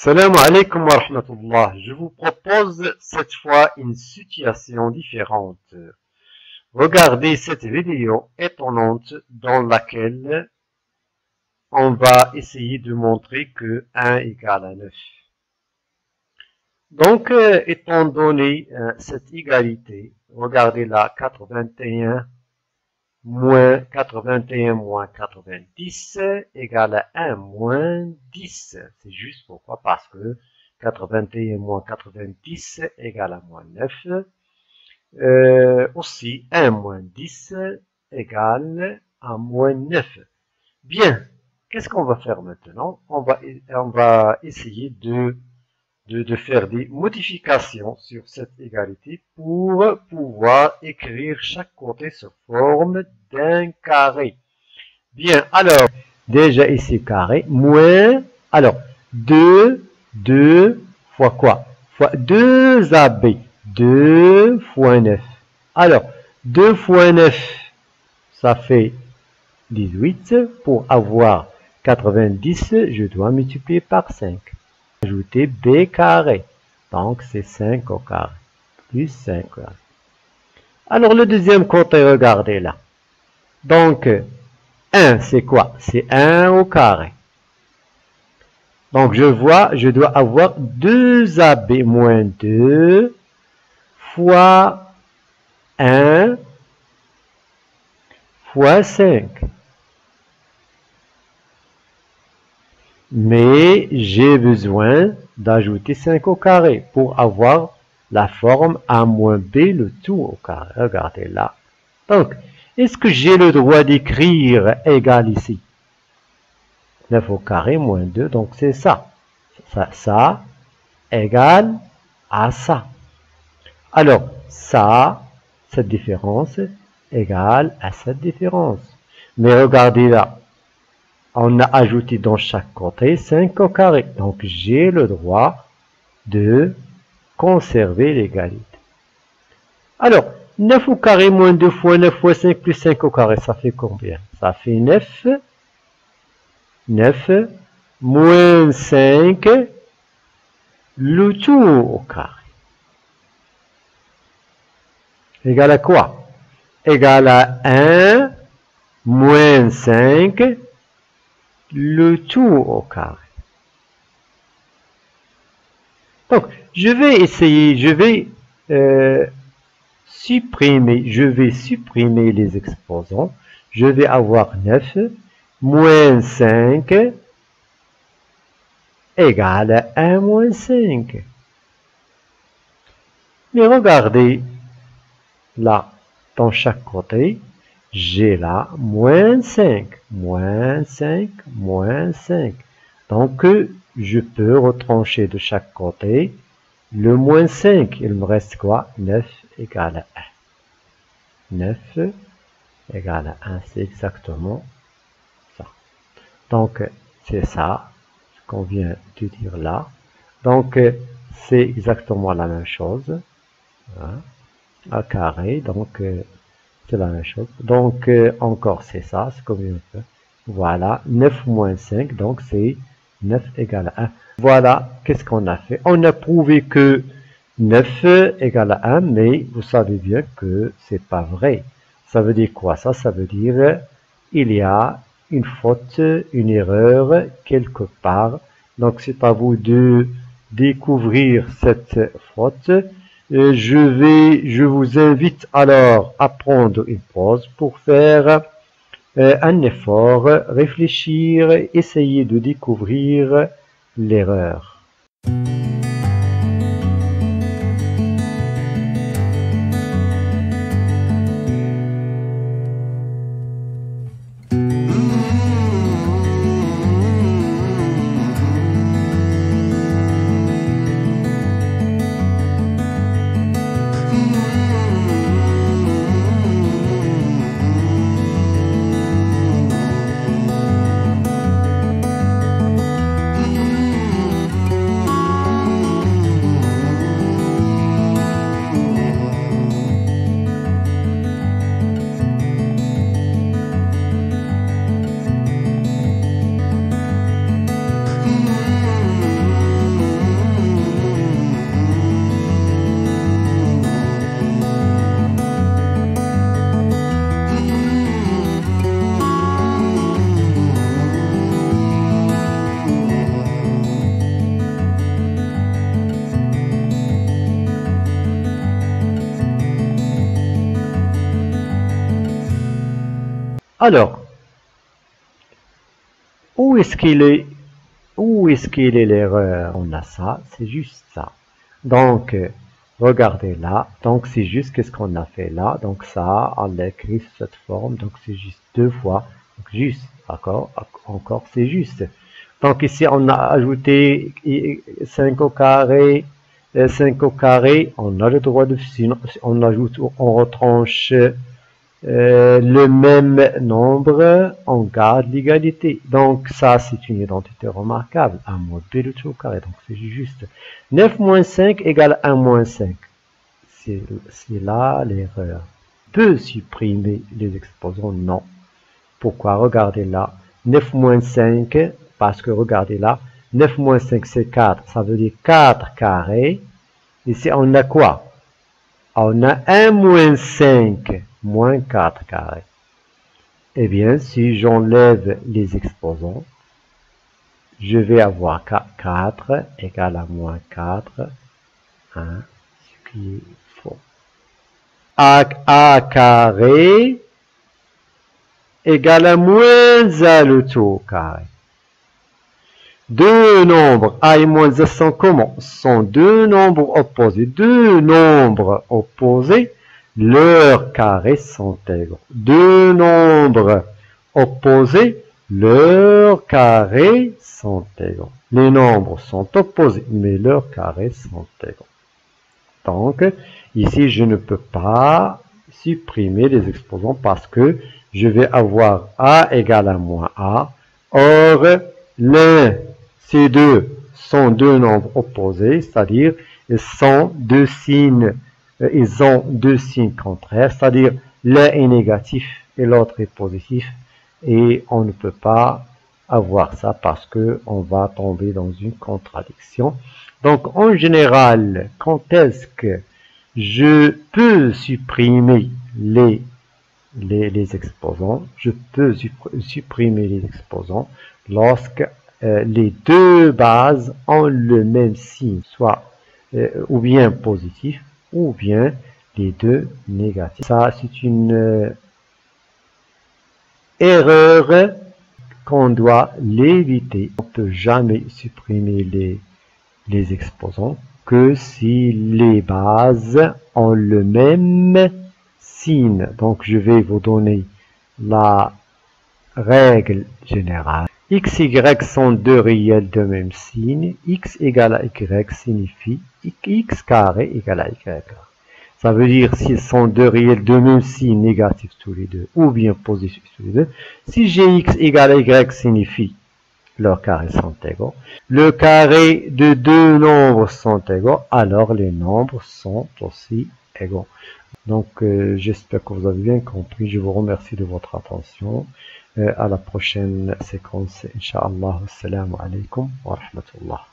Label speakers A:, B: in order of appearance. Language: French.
A: Salam alaikum wa rahmatullah. Je vous propose cette fois une situation différente. Regardez cette vidéo étonnante dans laquelle on va essayer de montrer que 1 égale à 9. Donc, étant donné cette égalité, regardez là, 81 moins 90 égale à 1 moins 10. C'est juste pourquoi? Parce que 81 moins 90 égale à moins 9. Aussi, 1 moins 10 égale à moins 9. Bien, qu'est-ce qu'on va faire maintenant? On va essayer de faire des modifications sur cette égalité pour pouvoir écrire chaque côté sous forme d'un carré. Bien, alors, déjà ici carré, moins, alors, 2 fois quoi? Fois 2AB, 2 fois 9. Alors, 2 fois 9, ça fait 18. Pour avoir 90, je dois multiplier par 5. Ajouter b carré. Donc, c'est 5 au carré. Plus 5 au carré. Alors, le deuxième côté, regardez là. Donc, 1, c'est quoi? C'est 1 au carré. Donc, je dois avoir 2ab moins 2 fois 1 fois 5. Mais j'ai besoin d'ajouter 5 au carré pour avoir la forme a moins b, le tout au carré. Regardez là. Donc, est-ce que j'ai le droit d'écrire égal ici? 9 au carré moins 2, donc c'est ça. Ça égale à ça. Alors, ça, cette différence, égale à cette différence. Mais regardez là. On a ajouté dans chaque côté 5 au carré. Donc, j'ai le droit de conserver l'égalité. Alors, 9 au carré moins 2 fois 9 fois 5 plus 5 au carré, ça fait combien? Ça fait 9. 9 moins 5, le tout au carré. Égal à quoi? Égal à 1 moins 5, le tout au carré. Donc, je vais supprimer les exposants. Je vais avoir 9 moins 5 égale à 1 moins 5. Mais regardez, là, dans chaque côté, j'ai là moins 5, moins 5, moins 5. Donc, je peux retrancher de chaque côté le moins 5. Il me reste quoi? 9 égale à 1. 9 égale à 1, c'est exactement ça. Donc, c'est ça, ce qu'on vient de dire là. Donc, c'est exactement la même chose. Hein, à carré, donc... c'est la même chose. Donc, encore, c'est ça, ce qu'on vient de faire. Voilà, 9 moins 5, donc c'est 9 égale à 1. Voilà, qu'est-ce qu'on a fait? On a prouvé que 9 égale à 1, mais vous savez bien que c'est pas vrai. Ça veut dire quoi ça? Ça veut dire il y a une faute, une erreur quelque part. Donc, c'est à vous de découvrir cette faute. Je vous invite alors à prendre une pause pour faire un effort, réfléchir, essayer de découvrir l'erreur. Alors, où est-ce qu'il est l'erreur? On a ça, c'est juste ça. Donc, regardez là. Donc, c'est juste qu'est-ce qu'on a fait là. Donc, ça, on l'a écrit sous cette forme. Donc, c'est juste 2 fois. Donc, juste, d'accord? Encore, c'est juste. Donc, ici, on a ajouté 5 au carré. 5 au carré, on a le droit de, sinon, on ajoute, on retranche le même nombre, on garde l'égalité. Donc, ça, c'est une identité remarquable. 1 moins b de tout au carré. Donc, c'est juste. 9 moins 5 égale 1 moins 5. C'est là l'erreur. Peut supprimer les exposants? Non. Pourquoi? Regardez là. 9 moins 5, parce que regardez là. 9 moins 5, c'est 4. Ça veut dire 4 carrés. Ici, on a quoi? On a 1 moins 5 moins 4 carrés. Eh bien, si j'enlève les exposants, je vais avoir 4 égale à moins 4, hein, ce qui est faux. A carré égale à moins A le tout au carré. Deux nombres A et moins A sont comment? Sont deux nombres opposés. Deux nombres opposés, leurs carrés sont égaux. Deux nombres opposés, leurs carrés sont égaux. Les nombres sont opposés, mais leurs carrés sont égaux. Donc, ici, je ne peux pas supprimer les exposants parce que je vais avoir A égale à moins A. Or, l'un, ces deux sont deux nombres opposés, c'est-à-dire ils ont deux signes contraires, c'est-à-dire l'un est négatif et l'autre est positif, et on ne peut pas avoir ça parce que on va tomber dans une contradiction. Donc, en général, quand est-ce que je peux supprimer les exposants? Je peux supprimer les exposants lorsque les deux bases ont le même signe, soit ou bien positif ou bien les deux négatifs. Ça, c'est une erreur qu'on doit l'éviter. On ne peut jamais supprimer les exposants que si les bases ont le même signe. Donc, je vais vous donner la règle générale. X, Y sont deux réels de même signe. X égale à Y signifie X carré égale à Y carré. Ça veut dire s'ils sont deux réels de même signe négatif tous les deux ou bien positif tous les deux. Si Gx égale à Y signifie leurs carrés sont égaux. Le carré de deux nombres sont égaux, alors les nombres sont aussi égaux. Donc, j'espère que vous avez bien compris. Je vous remercie de votre attention. À la prochaine séquence, Inch'Allah. Assalamu alaikum wa rahmatullah.